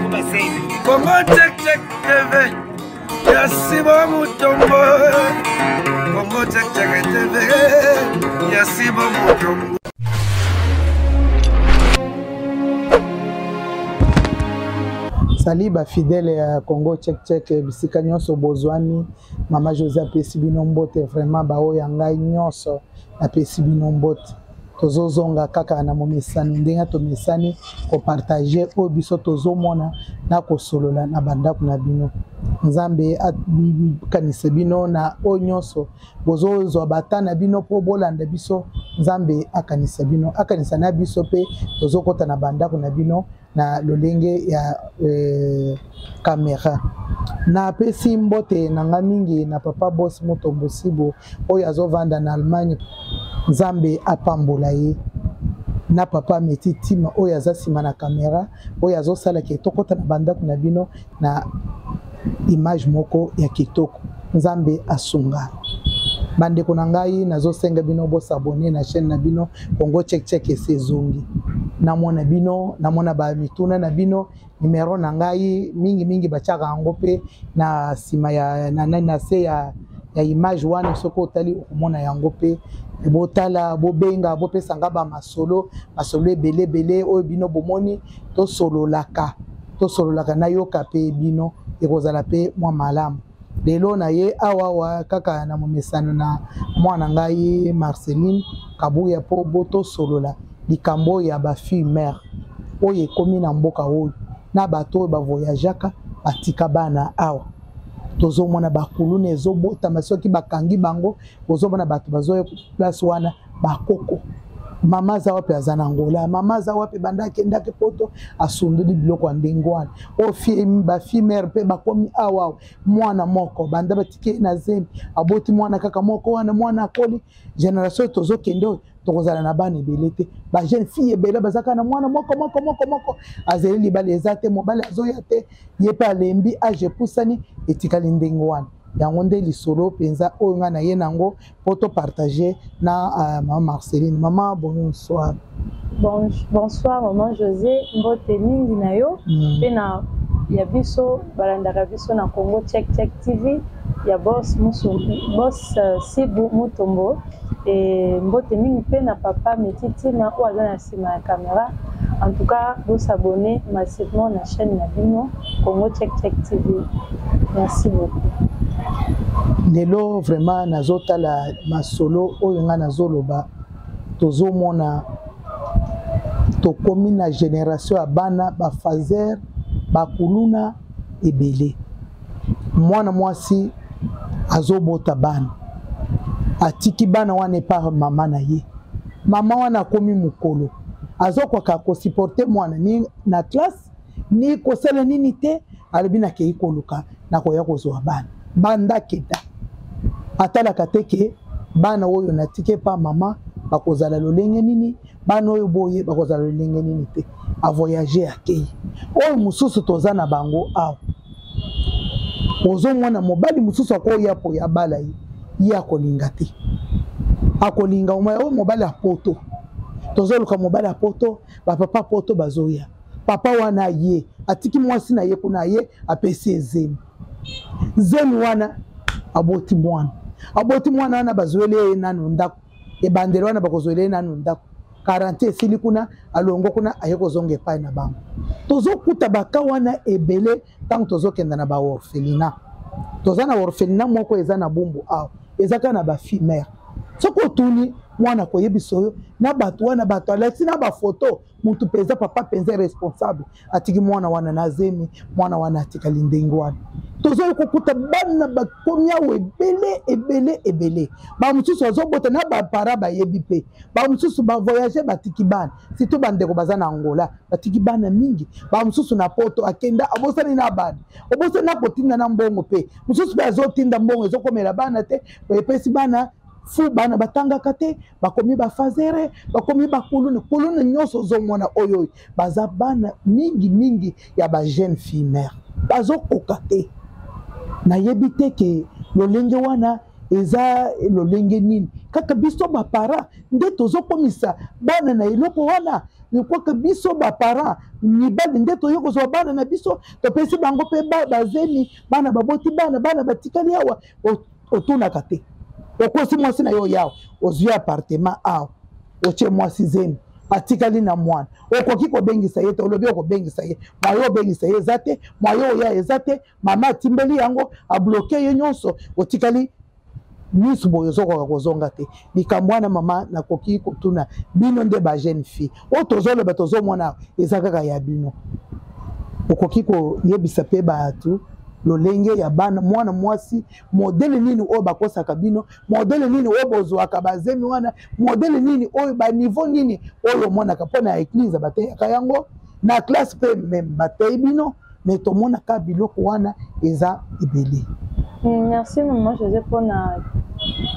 Congo check check TV. Yasiba Mutombo. Congo check check TV. Yasiba Mutombo. Sali ba fidèle ya Congo check check bisika nyonso bozwani mama José apesi bino mbote vraiment ba oyo ngai nyonso apesi bino mbote tozozonga kaka na momesani ndenga to mesani ko partager o biso tozomona na kosolola na bandako na bino nzambe kanise bino na o nyonso bozozwa batana bino po bolanda biso nzambe akanisa bino akanisa na biso pe tozokota na bandako na bino na lolenge ya kamera na pesi mbote nanga mingi na papa boss Mutombo Sibo oyo azovanda na Allemagne nzambe apambola ye na papa Metitima oyo azasima na kamera oyo azosala kitoko na bandako na bino na image moko ya kitoko nzambe asunga bandeko na ngai nazosenga bino bo s'abonner na chaîne na bino Congo check check esezongi na mona bino na mona ba mituna na bino numero na ngai mingi bachaka yango pe na sima ya na se ya image wana soko otali okomona yango pe botala bobenga bopesa nga ba masolo ebele oyo bino bomoni to sololaka na yoka pe bino ekozala pe mwa malamu lelo na ye awa kaka na momesano na mwana ngai Marceline Kabuya po boto solola likambo ya ba fille mère oyo ekomi na mboka oyo na bato ba voyageaka batika bana awa tozomona bakuluna ezobota masoki bakangi bango bozomona bato bazoya place wana bakoko mama za wapi azana Angola mama za wapi bandake ndake poto asundudi biloko ndenge wana o ba fille pe bakomi awa mwana moko banda batike na zembi aboti mwana kaka moko wana mwana akoli generation tozokende tokozala na bana ebelete ba jeune fille ebele bazaka na mwana moko azeli libale ezate mobale azoya te ye pa lembi age pusani etikali ndenge wana yango nde lisolo penza oyo nga na ye nango poto partager na maman Marceline. Maman bonsoir. Bonsoir maman José mbote mingi na yo pe na ya biso balandaka biso na Congo check check TV ya boss Sibu Mutombo et mbote mingi pe na papa Metitima ou aza na sima ya caméra. En tout cas, vous s'abonnez massivement à la chaîne Nabino Congo check check TV. Merci beaucoup. Lelo vraiment nazota la masolo oyo nga nazoloba tozomona tokomi na génération ya bana ba fazer bakuluna ebele mwana mwasi azobota bana atiki bana wana par mama na ye mama wana komi mukolo azokwaka ko supporter mwana ni na classe ni kosala nini te alibina ke ikoluka na koya kozwa bana banda keda atala kateke bana oyo natike pa mama bakozala lolenge nini bana oyo boye bakozala lolenge nini te a voyager akei oyo mususu tozana bango awa ozo mwana mobali mususu akoya po ya bala yi akolinga te akolinga oyo mobali apoto tozoluka mobali apoto ba papa poto bazoya papa wana ye atiki mwasi na ye kuna ye apesi ezemi zemi wana aboti mwana wana bazoele nanu ndako ebandelo wana bakozoele nanu ndako 40 esili kuna alongo kuna ayeko zonge pai na bango tozokuta baka wana ebele tango tozokenda na ba orphelinat tozana orphelinat moko eza na bumbu awa ezaka na ba fille mère soko tuni mwana koyebiso na bato wana bato alexi na ba photo muntu peza papa penza responsable atiki mwana wana na zemi mwana wana atika lindengo wana tozo kokuta bana bakomi awe ebele ba mususu azobota na ba para ba yebi pe ba mususu ba voyager batiki bana situ bandeko bazana Angola batiki bana mingi ba mususu na poto akenda abosani na bana obosana na kotinda na mbongo pe mususu ba azotinda mbongo ezokomela bana te epesi bana fu bana batanga kate bakomi ba fazere bakomi ba kuluna nyonso zomona oyo baza bana mingi ya ba jeune fille mère bazo kokate na yebite ke lolenge wana eza lolenge nini kaka biso ba para nde tozo komisa bana na eloko wana je crois que biso ba parents mibali nde toyoko zo bana na biso to pesi bango pe bazeni bana baboti bana batikali awa otuna kate okosi mwasi na yo yawo ozwi appartement awa oche mwasi zeni atikali na mwana okoki kobengisa ye te olobi okobengisa ye mwayo obengisa ye eza te mwayo oya eza te mama atimbeli yango abloke ye nyonso otikali misu boyo ozokoka kozonga te likambo wana mama nakoki kotuna bino nde ba jeune fille oyo tozoloba tozomona eza kaka ya bino okoki koyebisa mpe bato lolenge ya bana mwana mwasi modele nini oyo bakosaka bino modele nini oyo bozwaka bazemi wana modele nini oyo baniveau nini oyo omonaka mpo na eglize bateyaka yango na classe mpe meme batei bino me tomonaka biloko wana eza ebele. Merci maman José mpona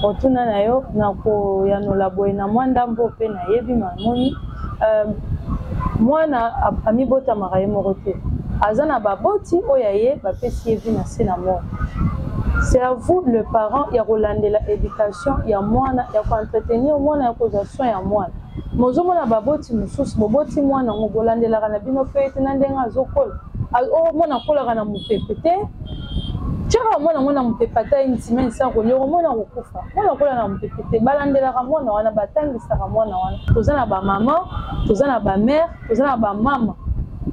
otuna na yo na koyanola boye na mwa ndambo mpe nayebi mamoni mwana amibotamaka ye moko te aza na baboti oyo aye bapesi ye vi na se na moko. C'est à vous le parent ya kolandela éducation ya mwana ya koentretenir mwana ya kozwa soin ya mwana mozomona baboti mosusu boboti mwana ngo bolandelaka na bino mpe ete na ndenge azokola mwana akolaka na mopepe te tiaka mwana mwana mopepe ata intime nsa kolioko mwana kokufa mwana akola na mopepe te balandelaka mwana wana batangisaka mwana wana toza na bamama toza na bamare toza na bamama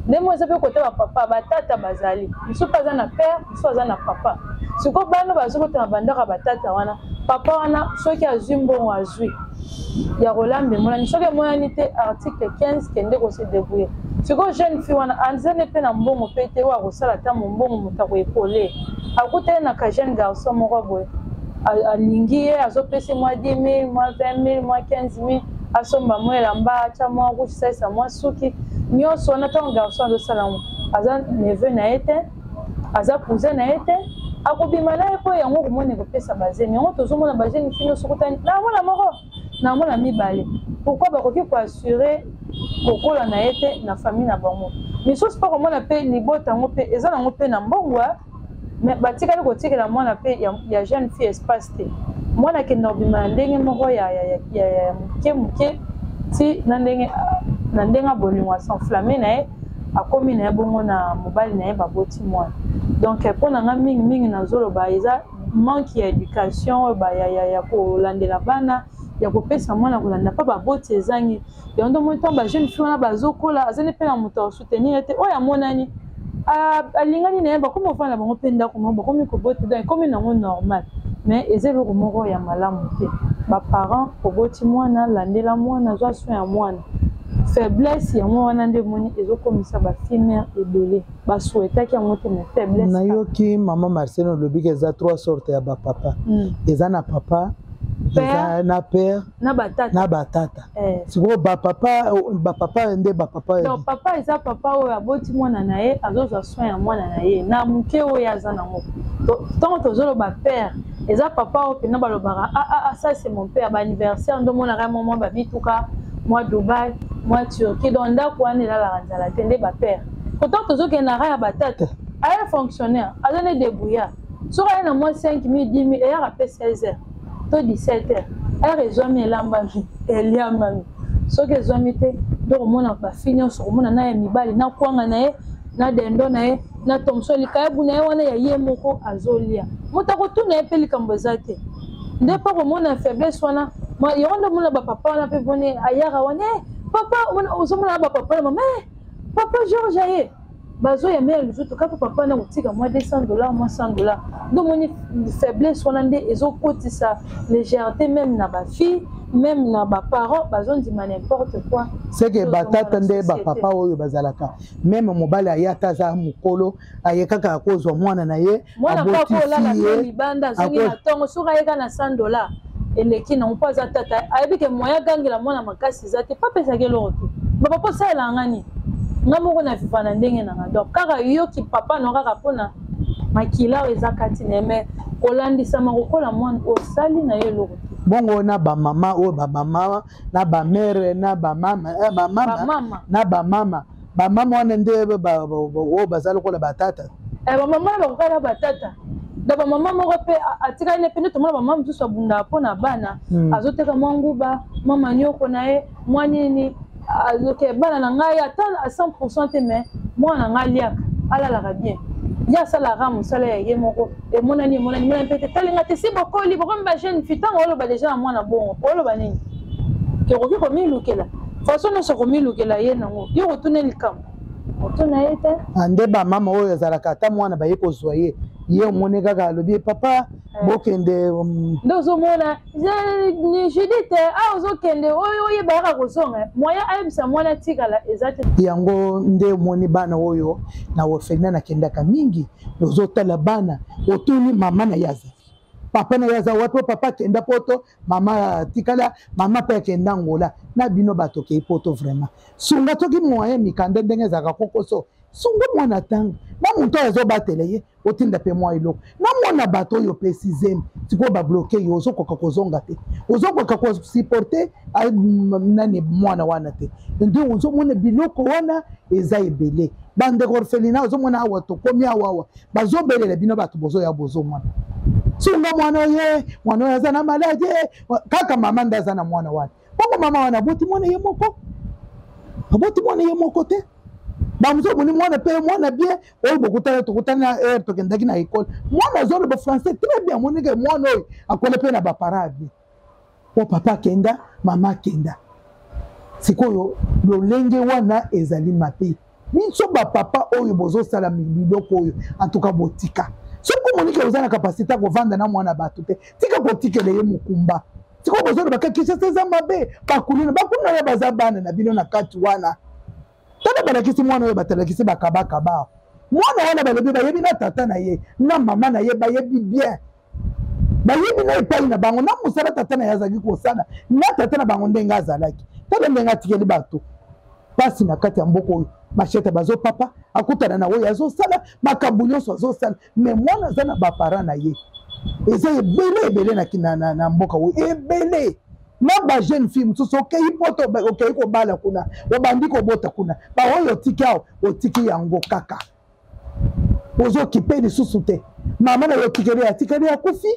ndemo eza mpe kote bapapa batata bazali mosusu mpe aza na père mosusu aza na papa sikoyo bana bazokotana bandaka batata wana papa wana soki azwi mbongo azwi ya kolambe monani soki emonani te article 15 kende kose débrouiller sikoyo jeune fille wana anzane mpe na mbongo mpe te oyo akosala ata mombongo moto akoepole akutani na ka jeune garçon moko boye alingi ye azopesa mwa 10 000 mwa 20 000 mwa 15 000 asomba mwa elamba atya mwa rouge salisa mwa suki nyonso wana ntango garçon azosala ngo aza neveu na ye te aza cousin na ye te akobima na ye mpo yango komona ekopesa bazemi yango tozomona bazemi fi nyonso kutani namona moko namona mibale pourkui bakoki koassure kokola na ye te na famille na bango misusu mpo komona mpe libota yango mpe eza nango mpe na mbongo mais batikali kotikela mwana mpe ya jeune fille espace te mwana akenda kobima na ndenge moko ya moke moke ti na ndenge abolingo asenflamme na ye akomi na ye bongo na mobali na ye baboti mwana donc mpo na nga mingimingi nazoloba eza manque ya éducation ya kolandela bana ya kopesa mwana kolanda mpa baboti ezangi yango nde moi ntango bajeune fille wana bazokola azali mpe na moto asoutenir te oyo amonani alingani na ye bakomi ofanda bango mpe ndako moko bakomi koboti donc ekomi nango normal mais eza eloko moko ya malamu te baparent koboti mwana landela mwana azwa soin ya mwana faiblesse yango wana nde moni ezokomisa bafimere ebele basouetaki yango te mais faiblesse nayoki mama Marcel olobiki eza 3 sortes ya bapapa eza na papa eza na père na batata sikoyo bapapa nde bapapa donc papa eza papa oyo aboti mwana na ye azozwa soin ya mwana na ye na moke oyo aza nango ntango tozoloba père eza papa oyo mpena balobaka ça c'est mon père baanniversaire ndomonaka mwa babituka mwa Dubaï mwa Turquie donc ndako wana elalaka nzala te nde bapère pourtant tozokendaka ya batata aya fonctionnaire aza ne débrouillard soki aye na mwa 5 000 10 000 eyaka mpe 16 heures to 17 heures ere ezwami elambami eliambami soki ezwami te ndo komona bafille nyonso komona na ya mibali na kwanga na ye na dendo na ye na tomso likayebu na ye wana ya ye moko azolia moto akotuna ye mpe likambo eza te nde mpo komona faiblesse wana yango nde omona bapapa wana mpe pone ayaka wana papa ozomona na bapapa na mama papa George aye bazoyamela luzutu kaka papa wana kotika mwa $200 mwa $100 ndo omoni faiblesse wana nde ezokotisa légèreté même na bafille même na baparent bazondima n'importe quoi seke batata nde bapapa oyo bazalaka même mobali aye ata aza mokolo aye kaka akozwa mwana na ye mwana kakolala mpe libanda azongi na ntongo soki ayeka na $100 eleki nango mpo aza tata ayebi ke moya agangela mwana makasi eza te mpo apesaki eloko te bapapa osalelaka ngani nga moko na viva na ndenge nanga donc kaka yoki papa no kaka mpona makila oyo eza kati na ye mais kolandisama kokola mwana osali na ye eloko te bongo na bamama oyo bamama na bamere na bamama na bamama wana nde oyo baza lokola batata bamama na bakokala batata da bamama moko mpe atikali ne pene tomona bamama mosusu abundaka mpo na bana azoteka mwa nguba mwa manioko na ye mwa nini ok bana na ngai ata à 100% te mais moi na ngai liaka alalaka bien ya asalaka mosala ya ye moko emonani mpete talinga te si bokoli bokomi bajeune fi ntango oloba deja na mwana bongo oloba nini ke koki komilukela façon nyonso komilukela ye nango yo kotuna likambo otuna ye te ande bamama oyo ezalaka ata mwana baye kozwa ye omoni kaka alobi papa bokende nde ozomona judite ozokende oyo oyebaka kozonga moya ayebisa mwana tikala eza te yango nde omoni bana oyo na orphelinat nakendaka mingi ozotala bana otuni mama na yaza papa na yaza wapi papa kenda poto mama tikala mama pe kenda ngola na bino bato ke poto vraiment sunga toki moyen mikanda ndenge ezaka kokoso sunga mwana tanga na muntu azobatela ye otinda pe mwa iloko na mwana bato yo pe 6e tiko ba bloquer yo ozokoka kozonga te ozokoka ko supporter nani mwana wana te ndio ozomona biloko wana eza ebele bande orphelinat ozomona awa to komi awa bazobelela bino bato bozo ya bozo mwana sunga mwana oyo aza na maladi kaka mama ndaza na mwana wana bongo mama wana aboti mwana ye moko te bamuzomoni mwana pe mwana bien oyo tokutana tokendaki na ekole mwana azoloba français très bien monike mwana oyo akole pe na bapara bien o papa akenda mama akenda sikoyo lolenge wana ezali mabe biso bapapa oyo bozosala biloko oyo antuka botika soki monike oza na kapasité ya kovanda na mwana bato te tika kotikela ye mokumba sikoyo bozoloba kakishasa eza mabe bakulina bakulina baza bana na bino na kati wana tala balakisi mwana oyo batalakisi bakabakaba mwana wana balobi bayebi na tata na ye na mama na ye bayebi bien bayebi na epai na bango na mosala tata na ye azalaki kosala na tata na bango ndenge azalaki tala ndenge atikeli bato pasi na kati ya mboka oyo mashete bazopapa akutana na oyo azosala makambo nyonso azosala me mwana aza na bapara na ye eza ebele na mboka oyo ebele na ba jeune fille mosusu okei poto okei kobala kuna obandi kobota kuna baoyo otiki awo otiki yango kaka ozokipe lisusu te mama na yo atikeli akufi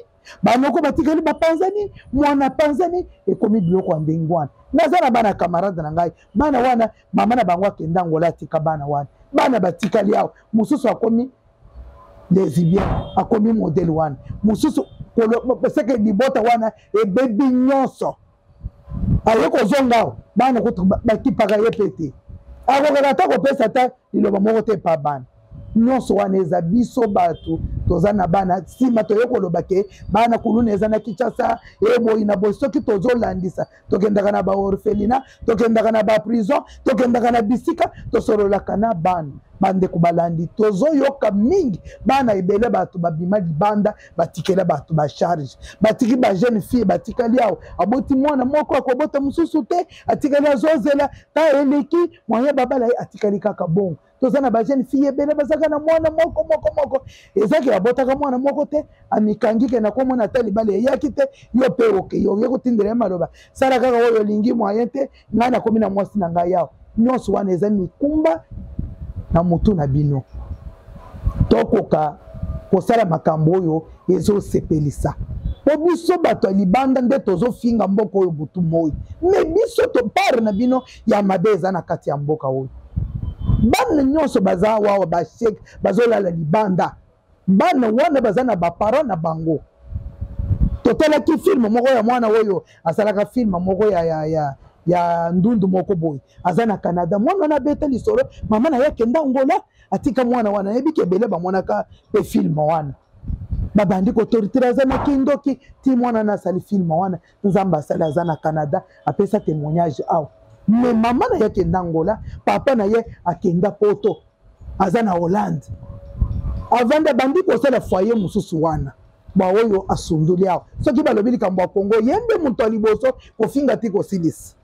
banoko batikeli bapanzani mwana panzani ekomi biloko ya ndenge wana naza na bana camarade na ngai bana wana mama na bango akenda ngola atika bana wana bana batikali awo mosusu akomi lesbien akomi modele wana mosusu seke libota wana ebebi nyonso aye kozonga awo bana bakipaka ye pete akokaka ata kopesa ata liloba moko te pa bana nyonso wana eza biso bato toza na bana nsima toye koloba ke bana kuluna eza na Kinshasa eboyi na boyi soki tozolandisa tokendaka na baorphelinat tokendaka na baprison tokendaka na bisika tosololaka na bana bandeko balandi tozoyoka mingi bana ebele bato babima libanda batikela bato bacharge batiki bajeune fille batikali awo aboti mwana moko akobota mosusu te atikali azozela ta eleki moyen babala ye atikali kaka bongo toza na bajeune fille ebele bazaka na mwana moko ezaki abotaka mwana moko te amikangike na komona ata libala eyaki te yo pe oke yo kotindela ye maloba sala kaka oyo olingi moyen te ngai nakomi na mwasi na ngai yawo nyonso wana eza mikumba na mutu na bino tokoka kosala makambo oyo ezosepelisa po biso bato ya libanda nde tozofinga mboka oyo butu moi me biso topare na bino ya mabe eza na kati ya mboka oyo bana nyonso baza wawa basheke bazolala libanda bana wana baza na baparent na bango totalaki filme moko ya mwana oyo asalaka filme moko ya ndundu moko boy aza na Canada mwana wana beta lisolo mama na yake nda ngola atika mwana wana yebiki ebele ba mwana ka pe film wana babandi ko tortira za na kindoki ti mwana na sali film wana nzamba sala za na Canada apesa témoignage aw me mama na yake nda ngola papa na ye akenda poto aza na Hollande avanda bandi ko sala foyer mususu wana ba oyo asunduli aw soki balobili kambo Kongo yembe muto liboso ko finga ti ko silisi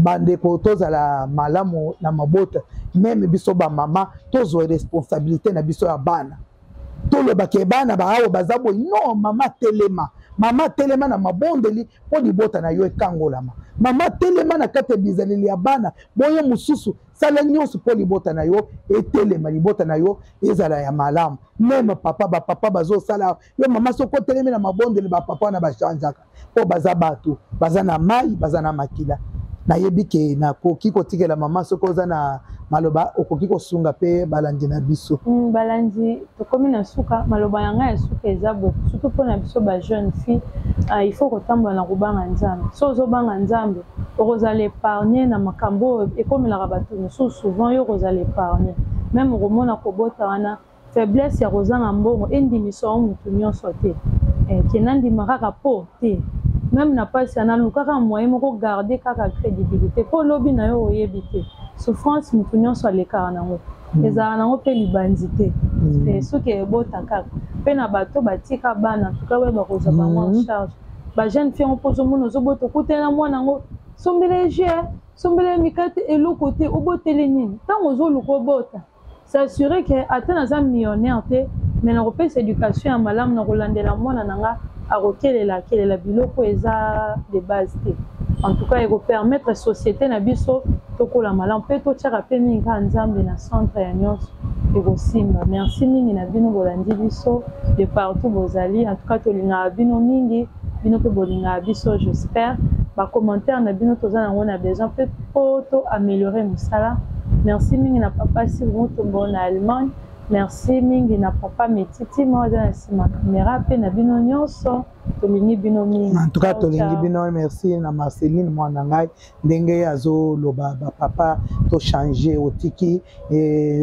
bandeko tozala malamu na mabota meme biso ba mama tozo responsabilité na biso ya bana tolobake bana baawo bazabo no mama telema na mabondeli po libota na yo ekangolama mama telema na kate bizaleli ya bana boyo mususu sala nyonso po libota na yo etelema libota na yo ezala ya malamu meme papa bazo sala yo mama soko telema na mabondeli ba papa na bashanjaka po baza bato baza na mai baza na makila nayebi ke nakoki kotikela mama soki oza na maloba okoki kosunga pe balandi na biso. Balandi tokomi na suka maloba yanga ya suka eza boye surtout mpona biso ba jeune fille il faut kotambola na kobanga nzambe so ozobanga nzambe okozala épargne na makambo oyo ekomelaka bato mosusu souvent yo okozala épargne même okomona kobota wana faiblesse ya kozanga mbongo endimisa wa motu nyonso te kena ndima kaka po te même na pasi ya nalu kaka moyen moko garder kaka crédibilité mpo lobi na yo oyebi te souffrance motu nyonso alekaka nango ezalaka nango mpe libandi te soki ebota kaka mpe na bato batika bana tuka bayeba kozwa bango en charge bajeune fille yango mpo ozomona ozobota okutela mwana yango sombele jeu sombele mikate eloko te oboteli nini ntango ozoluka obota s'assurer ke ata naza millionnaire te mais nakopesa éducation ya malamu na kolandela mwana nanga akokelela biloko eza de base te en tout cas ekopermettre société na biso tokola malamu mpe totiaka mpe mingi kaka nzambe na centre ya nyonso ekosimba merci mingi na bino bolandi biso de partout bozali en tout cas tolingaka bino mingi bino mpe bolingaka biso j'espère bacommentaire na bino toza nango na besoin mpe mpo to améliorer mosala merci mingi na papa Sylvain Tombo na Allemagne merci mingi na papa Metiti moza na nsima caméra mpe na bino nyonso tolingi bino mingi en tout cas tolingi bino merci na Marceline mwana ngai ndenge azoloba bapapa to changer otiki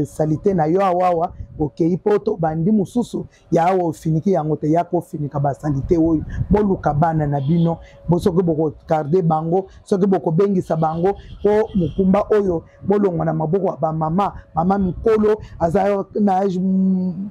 salite na yo awawa okei po to bandi mosusu ya awa ofiniki yango te ya kofinika basalite oyo boluka bana na bino soki bokokarde bango soki bokobengisa bango po mokumba oyo bolongwa na maboko ya bamama mama mikolo aza na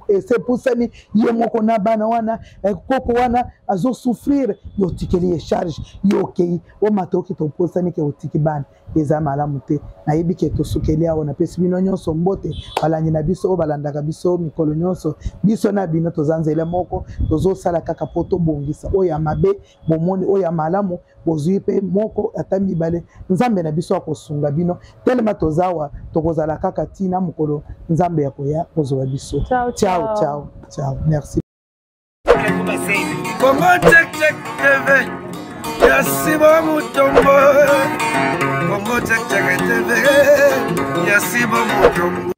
esepusani ye moko na bana wana koko wana azosouffrir yo tikeli ye charge yo okei omata oki topusani ke otiki bana eza malamu te nayebi ke tosukeli awa napesi bino nyonso mbote balandi na biso oyo balandaka biso mikolo nyonso biso na bino toza nzela moko tozosala kaka po tobongisa oyo ya mabe bomoni oyo ya malamu bozwi mpe moko ata mibale nzambe na biso akosunga bino telema toza awa tokozala kaka ntina mokolo nzambe ya koya kozwa biso ciao merci Congo Check Check TV Yasiba Mutombo Congo Check Check TV Yasiba Mutombo